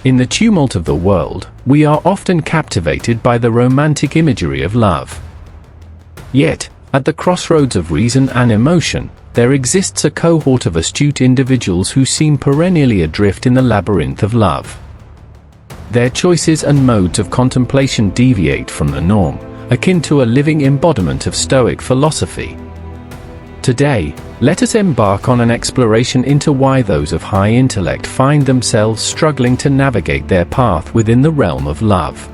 In the tumult of the world, we are often captivated by the romantic imagery of love. Yet, at the crossroads of reason and emotion, there exists a cohort of astute individuals who seem perennially adrift in the labyrinth of love. Their choices and modes of contemplation deviate from the norm, akin to a living embodiment of Stoic philosophy. Today, let us embark on an exploration into why those of high intellect find themselves struggling to navigate their path within the realm of love.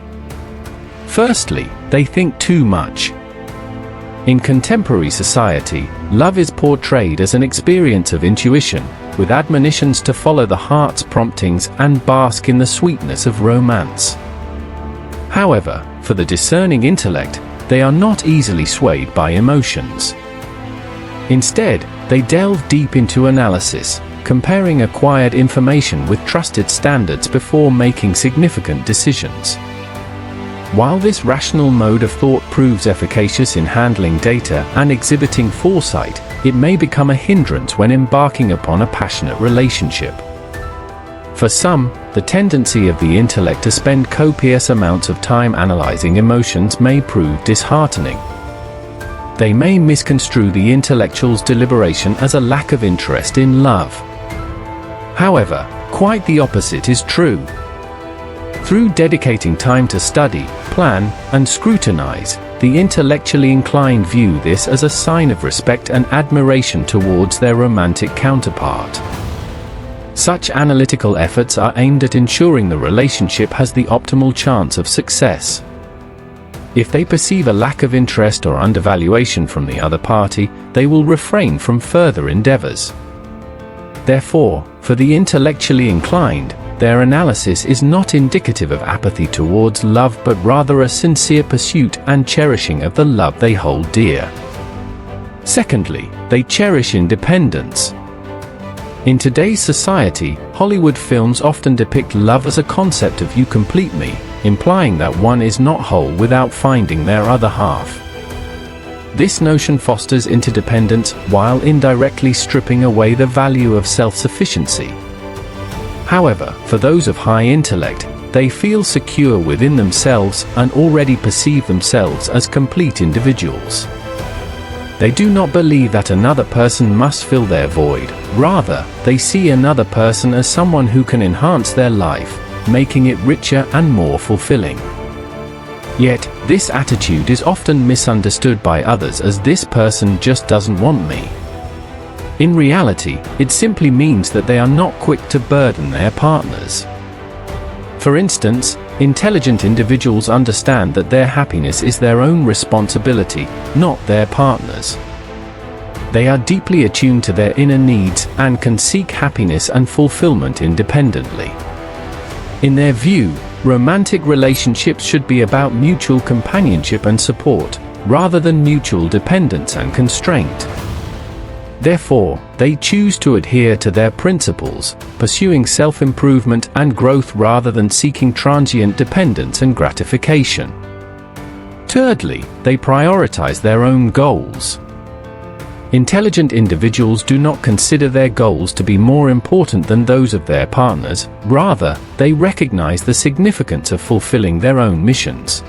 Firstly, they think too much. In contemporary society, love is portrayed as an experience of intuition, with admonitions to follow the heart's promptings and bask in the sweetness of romance. However, for the discerning intellect, they are not easily swayed by emotions. Instead, they delve deep into analysis, comparing acquired information with trusted standards before making significant decisions. While this rational mode of thought proves efficacious in handling data and exhibiting foresight, it may become a hindrance when embarking upon a passionate relationship. For some, the tendency of the intellect to spend copious amounts of time analyzing emotions may prove disheartening. They may misconstrue the intellectual's deliberation as a lack of interest in love. However, quite the opposite is true. Through dedicating time to study, plan, and scrutinize, the intellectually inclined view this as a sign of respect and admiration towards their romantic counterpart. Such analytical efforts are aimed at ensuring the relationship has the optimal chance of success. If they perceive a lack of interest or undervaluation from the other party, they will refrain from further endeavors. Therefore, for the intellectually inclined, their analysis is not indicative of apathy towards love but rather a sincere pursuit and cherishing of the love they hold dear. Secondly, they cherish independence. In today's society, Hollywood films often depict love as a concept of "you complete me," implying that one is not whole without finding their other half. This notion fosters interdependence while indirectly stripping away the value of self-sufficiency. However, for those of high intellect, they feel secure within themselves and already perceive themselves as complete individuals. They do not believe that another person must fill their void. Rather, they see another person as someone who can enhance their life, making it richer and more fulfilling. Yet, this attitude is often misunderstood by others as "this person just doesn't want me." In reality, it simply means that they are not quick to burden their partners. For instance, intelligent individuals understand that their happiness is their own responsibility, not their partner's. They are deeply attuned to their inner needs and can seek happiness and fulfillment independently. In their view, romantic relationships should be about mutual companionship and support, rather than mutual dependence and constraint. Therefore, they choose to adhere to their principles, pursuing self-improvement and growth rather than seeking transient dependence and gratification. Thirdly, they prioritize their own goals. Intelligent individuals do not consider their goals to be more important than those of their partners. Rather, they recognize the significance of fulfilling their own missions.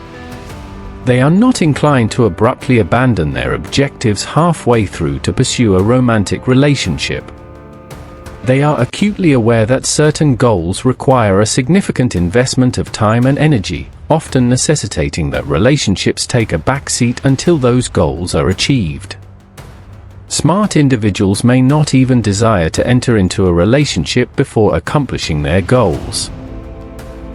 They are not inclined to abruptly abandon their objectives halfway through to pursue a romantic relationship. They are acutely aware that certain goals require a significant investment of time and energy, often necessitating that relationships take a backseat until those goals are achieved. Smart individuals may not even desire to enter into a relationship before accomplishing their goals.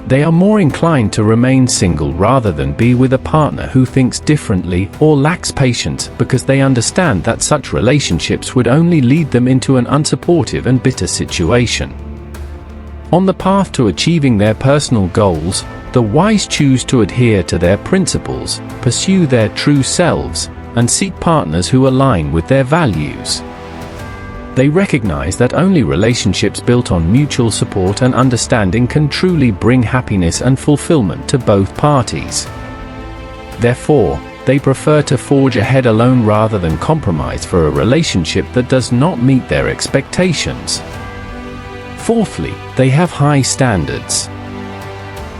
They are more inclined to remain single rather than be with a partner who thinks differently or lacks patience, because they understand that such relationships would only lead them into an unsupportive and bitter situation. On the path to achieving their personal goals, the wise choose to adhere to their principles, pursue their true selves, and seek partners who align with their values. They recognize that only relationships built on mutual support and understanding can truly bring happiness and fulfillment to both parties. Therefore, they prefer to forge ahead alone rather than compromise for a relationship that does not meet their expectations. Fourthly, they have high standards.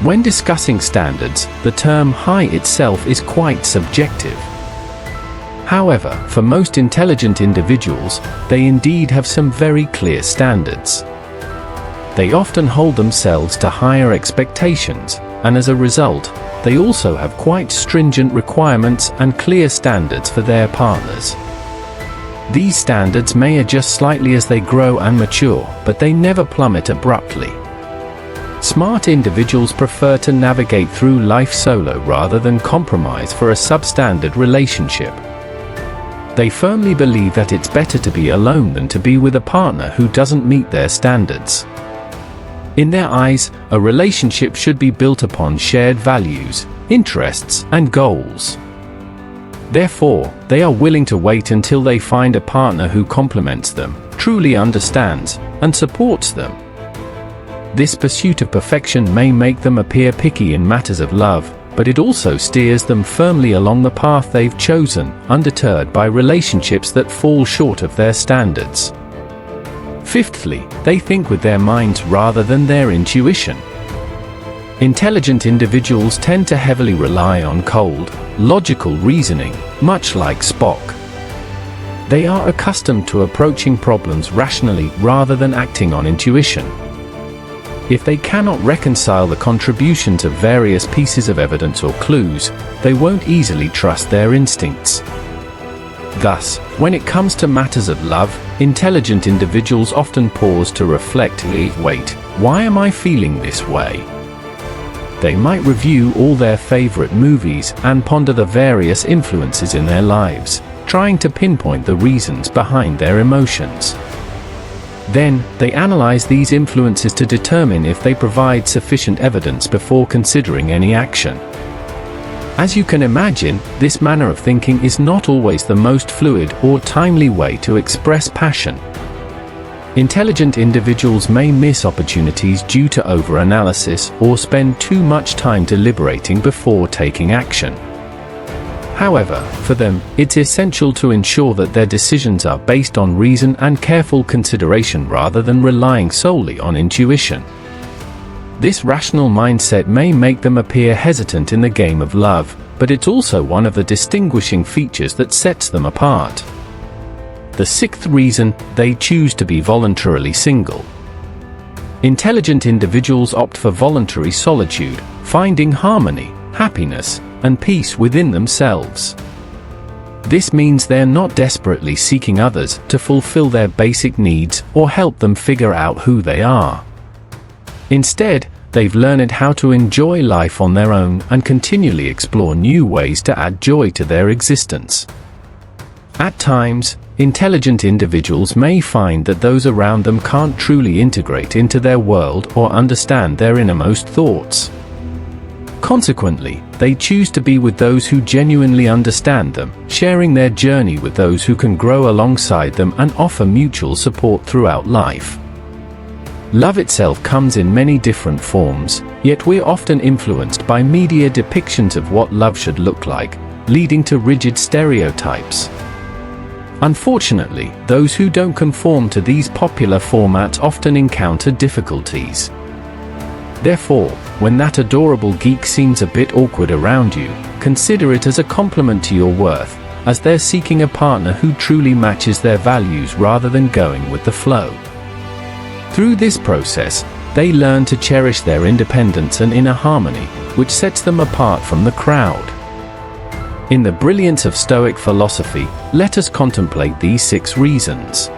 When discussing standards, the term high itself is quite subjective. However, for most intelligent individuals, they indeed have some very clear standards. They often hold themselves to higher expectations, and as a result, they also have quite stringent requirements and clear standards for their partners. These standards may adjust slightly as they grow and mature, but they never plummet abruptly. Smart individuals prefer to navigate through life solo rather than compromise for a substandard relationship. They firmly believe that it's better to be alone than to be with a partner who doesn't meet their standards. In their eyes, a relationship should be built upon shared values, interests, and goals. Therefore, they are willing to wait until they find a partner who complements them, truly understands, and supports them. This pursuit of perfection may make them appear picky in matters of love, but it also steers them firmly along the path they've chosen, undeterred by relationships that fall short of their standards. Fifthly, they think with their minds rather than their intuition. Intelligent individuals tend to heavily rely on cold, logical reasoning, much like Spock. They are accustomed to approaching problems rationally rather than acting on intuition. If they cannot reconcile the contributions of various pieces of evidence or clues, they won't easily trust their instincts. Thus, when it comes to matters of love, intelligent individuals often pause to reflect, wait, why am I feeling this way? They might review all their favorite movies and ponder the various influences in their lives, trying to pinpoint the reasons behind their emotions. Then, they analyze these influences to determine if they provide sufficient evidence before considering any action. As you can imagine, this manner of thinking is not always the most fluid or timely way to express passion. Intelligent individuals may miss opportunities due to overanalysis or spend too much time deliberating before taking action. However, for them, it's essential to ensure that their decisions are based on reason and careful consideration rather than relying solely on intuition. This rational mindset may make them appear hesitant in the game of love, but it's also one of the distinguishing features that sets them apart. The sixth reason, they choose to be voluntarily single. Intelligent individuals opt for voluntary solitude, finding harmony, happiness, and peace within themselves. This means they're not desperately seeking others to fulfill their basic needs or help them figure out who they are. Instead, they've learned how to enjoy life on their own and continually explore new ways to add joy to their existence. At times, intelligent individuals may find that those around them can't truly integrate into their world or understand their innermost thoughts. Consequently, they choose to be with those who genuinely understand them, sharing their journey with those who can grow alongside them and offer mutual support throughout life. Love itself comes in many different forms, yet we're often influenced by media depictions of what love should look like, leading to rigid stereotypes. Unfortunately, those who don't conform to these popular formats often encounter difficulties. Therefore, when that adorable geek seems a bit awkward around you, consider it as a compliment to your worth, as they're seeking a partner who truly matches their values rather than going with the flow. Through this process, they learn to cherish their independence and inner harmony, which sets them apart from the crowd. In the brilliance of Stoic philosophy, let us contemplate these 6 reasons.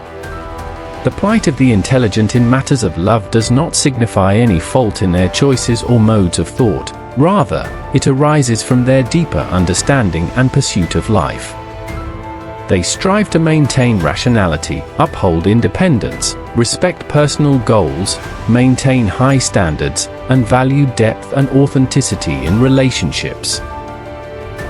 The plight of the intelligent in matters of love does not signify any fault in their choices or modes of thought, rather, it arises from their deeper understanding and pursuit of life. They strive to maintain rationality, uphold independence, respect personal goals, maintain high standards, and value depth and authenticity in relationships.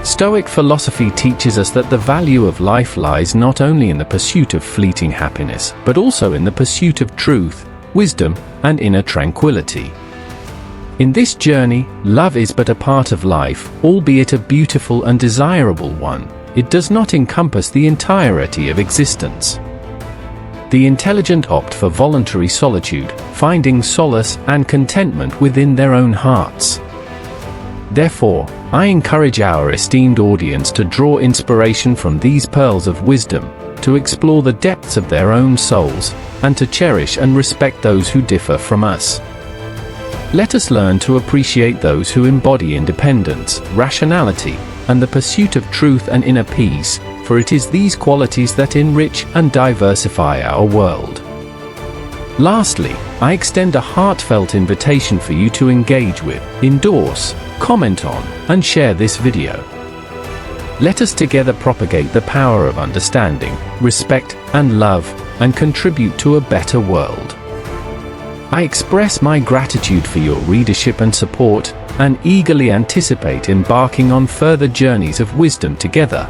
Stoic philosophy teaches us that the value of life lies not only in the pursuit of fleeting happiness, but also in the pursuit of truth, wisdom, and inner tranquility. In this journey, love is but a part of life, albeit a beautiful and desirable one. It does not encompass the entirety of existence. The intelligent opt for voluntary solitude, finding solace and contentment within their own hearts. Therefore, I encourage our esteemed audience to draw inspiration from these pearls of wisdom, to explore the depths of their own souls, and to cherish and respect those who differ from us. Let us learn to appreciate those who embody independence, rationality, and the pursuit of truth and inner peace, for it is these qualities that enrich and diversify our world. Lastly, I extend a heartfelt invitation for you to engage with, endorse, comment on, and share this video. Let us together propagate the power of understanding, respect, and love, and contribute to a better world. I express my gratitude for your readership and support, and eagerly anticipate embarking on further journeys of wisdom together.